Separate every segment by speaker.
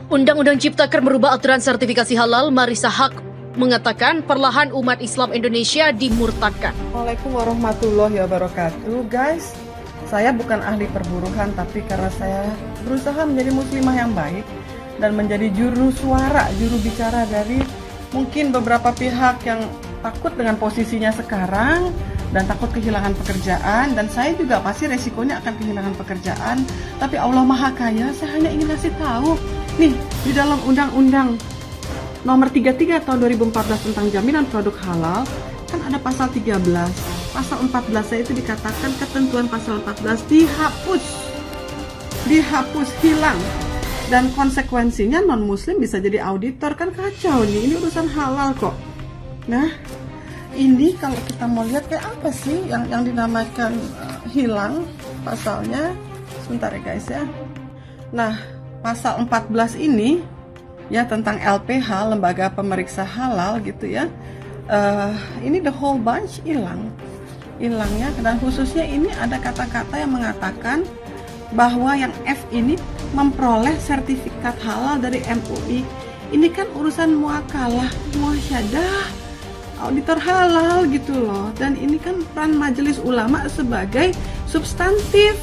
Speaker 1: Undang-Undang Ciptaker merubah aturan sertifikasi halal. Marissa Haque mengatakan perlahan umat Islam Indonesia dimurtadkan.
Speaker 2: Assalamualaikum warahmatullahi wabarakatuh. Guys, saya bukan ahli perburuhan, tapi karena saya berusaha menjadi muslimah yang baik dan menjadi juru suara, juru bicara dari mungkin beberapa pihak yang takut dengan posisinya sekarang dan takut kehilangan pekerjaan, dan saya juga pasti resikonya akan kehilangan pekerjaan. Tapi Allah Maha Kaya, saya hanya ingin kasih tahu nih, di dalam Undang-Undang Nomor 33 tahun 2014 tentang jaminan produk halal kan ada pasal 13. Pasal 14 itu dikatakan ketentuan pasal 14 dihapus, hilang, dan konsekuensinya non muslim bisa jadi auditor. Kan kacau nih, ini urusan halal kok. Nah, ini kalau kita mau lihat kayak apa sih yang dinamakan hilang pasalnya. Sebentar ya guys ya. Nah, pasal 14 ini ya tentang LPH, lembaga pemeriksa halal gitu ya. Ini the whole bunch hilangnya, dan khususnya ini ada kata-kata yang mengatakan bahwa yang F ini memperoleh sertifikat halal dari MUI. Ini kan urusan muakalah, muasyadah, auditor halal gitu loh. Dan ini kan peran majelis ulama sebagai substantif,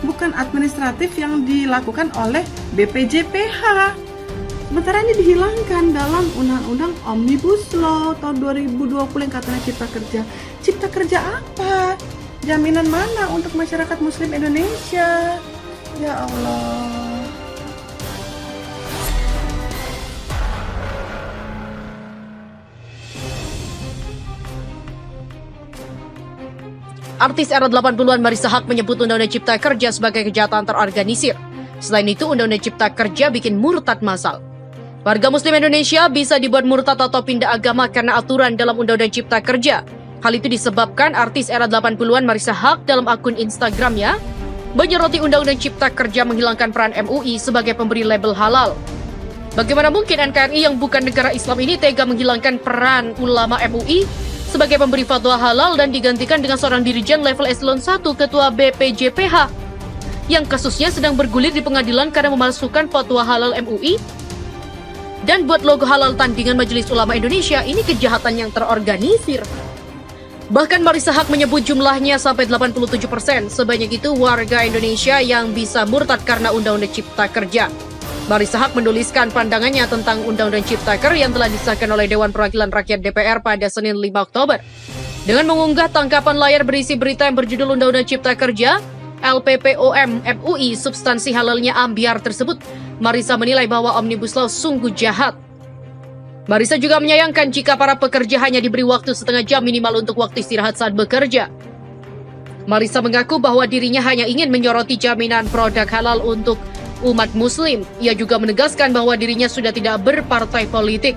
Speaker 2: bukan administratif yang dilakukan oleh BPJPH. Sementara ini dihilangkan dalam Undang-Undang Omnibus Law tahun 2020 yang katanya Cipta Kerja. Cipta Kerja apa? Jaminan mana untuk masyarakat Muslim Indonesia? Ya Allah.
Speaker 1: Artis era 80-an Marissa Haque menyebut Undang-Undang Cipta Kerja sebagai kejahatan terorganisir. Selain itu, Undang-Undang Cipta Kerja bikin murtad massal. Warga Muslim Indonesia bisa dibuat murtad atau pindah agama karena aturan dalam Undang-Undang Cipta Kerja. Hal itu disebabkan artis era 80-an Marissa Haque dalam akun Instagramnya menyoroti Undang-Undang Cipta Kerja menghilangkan peran MUI sebagai pemberi label halal. Bagaimana mungkin NKRI yang bukan negara Islam ini tega menghilangkan peran ulama MUI sebagai pemberi fatwa halal dan digantikan dengan seorang dirijen level eselon 1 ketua BPJPH yang kasusnya sedang bergulir di pengadilan karena memalsukan fatwa halal MUI dan buat logo halal tandingan Majelis Ulama Indonesia. Ini kejahatan yang terorganisir. Bahkan Marissa Haque menyebut jumlahnya sampai 87%. Sebanyak itu warga Indonesia yang bisa murtad karena Undang-Undang Cipta Kerja. Marissa Haque menuliskan pandangannya tentang Undang-Undang Ciptaker yang telah disahkan oleh Dewan Perwakilan Rakyat DPR pada Senin 5 Oktober. Dengan mengunggah tangkapan layar berisi berita yang berjudul Undang-Undang Cipta Kerja, LPPOM MUI substansi halalnya ambiar tersebut, Marissa menilai bahwa Omnibus Law sungguh jahat. Marissa juga menyayangkan jika para pekerja hanya diberi waktu setengah jam minimal untuk waktu istirahat saat bekerja. Marissa mengaku bahwa dirinya hanya ingin menyoroti jaminan produk halal untuk umat muslim. Ia juga menegaskan bahwa dirinya sudah tidak berpartai politik.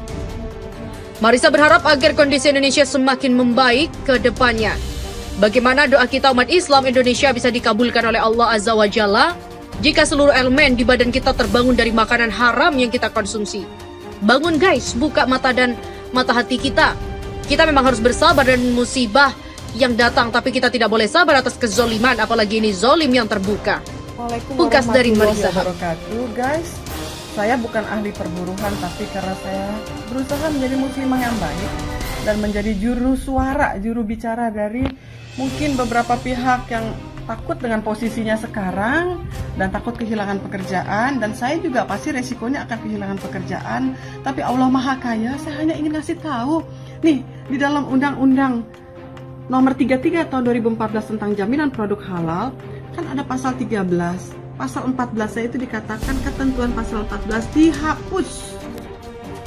Speaker 1: Marissa berharap agar kondisi Indonesia semakin membaik ke depannya. Bagaimana doa kita umat Islam Indonesia bisa dikabulkan oleh Allah Azza wa Jalla jika seluruh elemen di badan kita terbangun dari makanan haram yang kita konsumsi. Bangun guys, buka mata dan mata hati kita. Kita memang harus bersabar dan musibah yang datang, tapi kita tidak boleh sabar atas kezoliman, apalagi ini zolim yang terbuka. Pungkas dari Marissa Haque.
Speaker 2: Guys, saya bukan ahli perburuhan, tapi karena saya berusaha menjadi muslimah yang baik dan menjadi juru suara, juru bicara dari mungkin beberapa pihak yang takut dengan posisinya sekarang dan takut kehilangan pekerjaan, dan saya juga pasti resikonya akan kehilangan pekerjaan. Tapi Allah Maha Kaya, saya hanya ingin kasih tahu nih, di dalam Undang-Undang Nomor 33 tahun 2014 tentang jaminan produk halal kan ada pasal 13. Pasal 14 itu dikatakan ketentuan pasal 14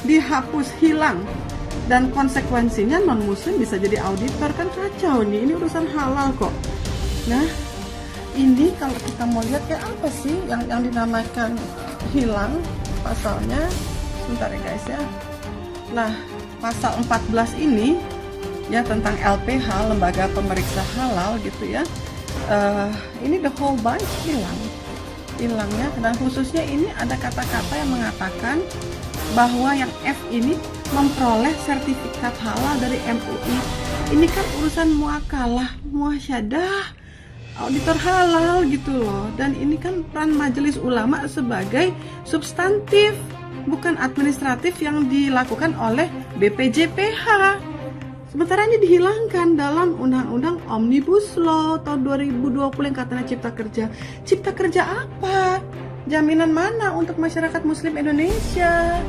Speaker 2: dihapus, hilang, dan konsekuensinya non muslim bisa jadi auditor. Kan kacau nih, ini urusan halal kok. Nah, ini kalau kita mau lihat kayak apa sih yang dinamakan hilang pasalnya. Sebentar ya guys ya. Nah, pasal 14 ini ya tentang LPH, lembaga pemeriksa halal gitu ya. Ini the whole bunch hilangnya, dan khususnya ini ada kata-kata yang mengatakan bahwa yang F ini memperoleh sertifikat halal dari MUI. Ini kan urusan muakalah, muasyadah, auditor halal gitu loh. Dan ini kan peran majelis ulama sebagai substantif, bukan administratif yang dilakukan oleh BPJPH. Sementara ini dihilangkan dalam Undang-Undang Omnibus Law tahun 2020 yang katanya Cipta Kerja. Cipta Kerja apa? Jaminan mana untuk masyarakat Muslim Indonesia?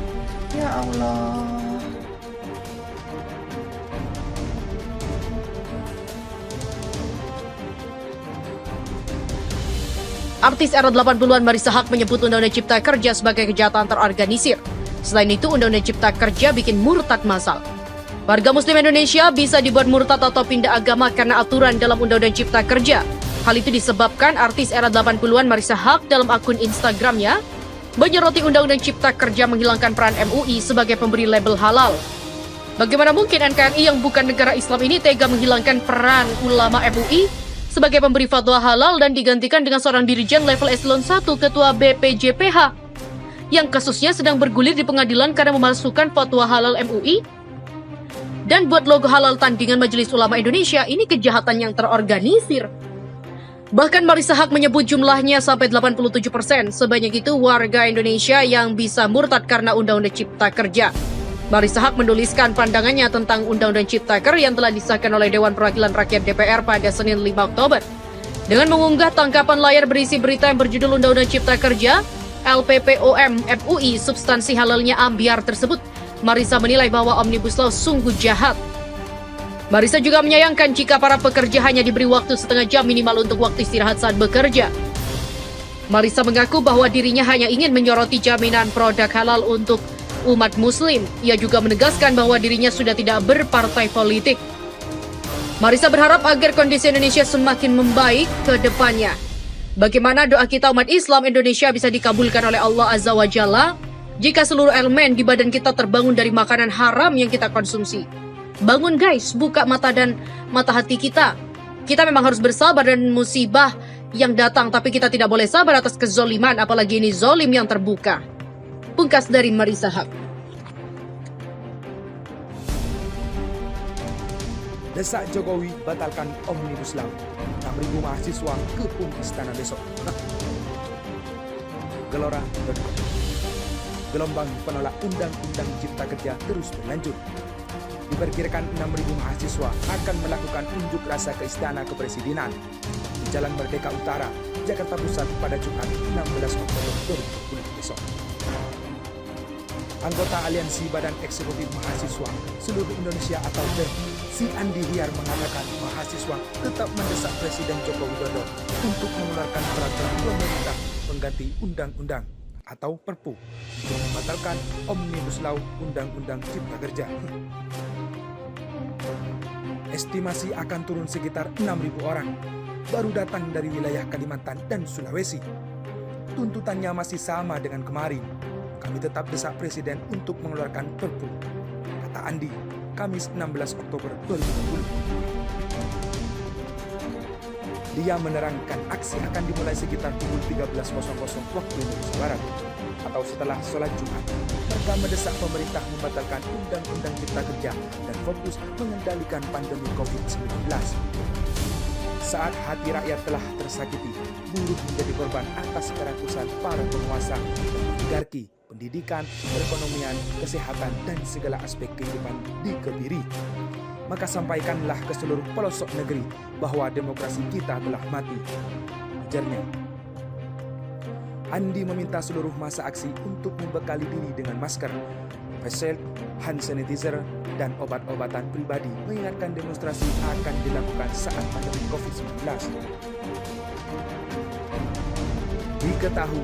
Speaker 2: Ya Allah.
Speaker 1: Artis era 80-an Marissa Haque menyebut Undang-Undang Cipta Kerja sebagai kejahatan terorganisir. Selain itu, Undang-Undang Cipta Kerja bikin murtad massal. Warga Muslim Indonesia bisa dibuat murtad atau pindah agama karena aturan dalam Undang-Undang Cipta Kerja. Hal itu disebabkan artis era 80-an Marissa Haque dalam akun Instagramnya menyoroti Undang-Undang Cipta Kerja menghilangkan peran MUI sebagai pemberi label halal. Bagaimana mungkin NKRI yang bukan negara Islam ini tega menghilangkan peran ulama MUI sebagai pemberi fatwa halal dan digantikan dengan seorang dirijen level eselon 1 ketua BPJPH yang kasusnya sedang bergulir di pengadilan karena memalsukan fatwa halal MUI dan buat logo halal tandingan Majelis Ulama Indonesia. Ini kejahatan yang terorganisir. Bahkan Marissa Haque menyebut jumlahnya sampai 87%. Sebanyak itu warga Indonesia yang bisa murtad karena Undang-Undang Cipta Kerja. Marissa Haque menuliskan pandangannya tentang Undang-Undang Cipta Kerja yang telah disahkan oleh Dewan Perwakilan Rakyat DPR pada Senin 5 Oktober. Dengan mengunggah tangkapan layar berisi berita yang berjudul Undang-Undang Cipta Kerja, LPPOM MUI substansi halalnya ambiar tersebut, Marissa menilai bahwa Omnibus Law sungguh jahat. Marissa juga menyayangkan jika para pekerja hanya diberi waktu setengah jam minimal untuk waktu istirahat saat bekerja. Marissa mengaku bahwa dirinya hanya ingin menyoroti jaminan produk halal untuk umat Muslim. Ia juga menegaskan bahwa dirinya sudah tidak berpartai politik. Marissa berharap agar kondisi Indonesia semakin membaik ke depannya. Bagaimana doa kita umat Islam Indonesia bisa dikabulkan oleh Allah Azza wa Jalla jika seluruh elemen di badan kita terbangun dari makanan haram yang kita konsumsi? Bangun guys, buka mata dan mata hati kita. Kita memang harus bersabar dan musibah yang datang, tapi kita tidak boleh sabar atas kezoliman, apalagi ini zolim yang terbuka. Pungkas dari Marissa Haque.
Speaker 3: Desak Jokowi batalkan Omnibus Law. 6.000 mahasiswa kepung istana besok. Gelora.com. Gelombang penolak Undang-Undang Cipta Kerja terus berlanjut. Diperkirakan 6.000 mahasiswa akan melakukan unjuk rasa ke Istana Kepresidenan di Jalan Merdeka Utara, Jakarta Pusat pada Jumat 16 Oktober 2020 besok. Anggota Aliansi Badan Eksekutif Mahasiswa Seluruh Indonesia atau BEM, si Andi Hiar mengatakan mahasiswa tetap mendesak Presiden Joko Widodo untuk mengeluarkan peraturan pemerintah pengganti undang-undang atau Perpu untuk membatalkan Omnibus Law Undang-Undang Cipta Kerja. Estimasi akan turun sekitar 6.000 orang, baru datang dari wilayah Kalimantan dan Sulawesi. Tuntutannya masih sama dengan kemarin. Kami tetap desak Presiden untuk mengeluarkan Perpu, kata Andi, Kamis 16 Oktober 2020. Dia menerangkan aksi akan dimulai sekitar pukul 13.00 waktu Indonesia Barat atau setelah sholat Jumat. Mereka mendesak pemerintah membatalkan Undang-Undang Cipta Kerja dan fokus mengendalikan pandemi COVID-19. Saat hati rakyat telah tersakiti, buruh menjadi korban atas kerakusan para penguasa dan oligarki, pendidikan, perekonomian, kesehatan, dan segala aspek kehidupan dikebiri. Maka sampaikanlah ke seluruh pelosok negeri bahwa demokrasi kita telah mati, ujarnya. Andi meminta seluruh massa aksi untuk membekali diri dengan masker, face shield, hand sanitizer, dan obat-obatan pribadi, mengingatkan demonstrasi akan dilakukan saat pandemi COVID-19. Diketahui,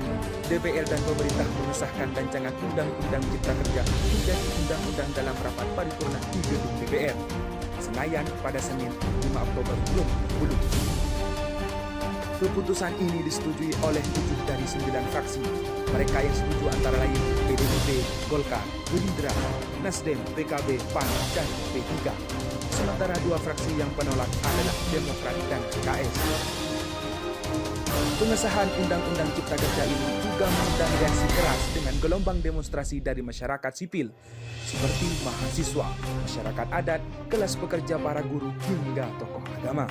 Speaker 3: DPR dan pemerintah mengesahkan rancangan Undang-Undang Cipta Kerja menjadi undang-undang dalam rapat paripurna di gedung DPR, Senayan pada Senin 5 Oktober 2020. Keputusan ini disetujui oleh 7 dari 9 fraksi. Mereka yang setuju antara lain PDIP, Golkar, Gerindra, Nasdem, PKB, PAN, dan P3. Sementara 2 fraksi yang penolak adalah Demokrat dan PKS. Pengesahan Undang-Undang Cipta Kerja ini juga mengundang reaksi keras dengan gelombang demonstrasi dari masyarakat sipil, seperti mahasiswa, masyarakat adat, kelas pekerja para guru, hingga tokoh agama.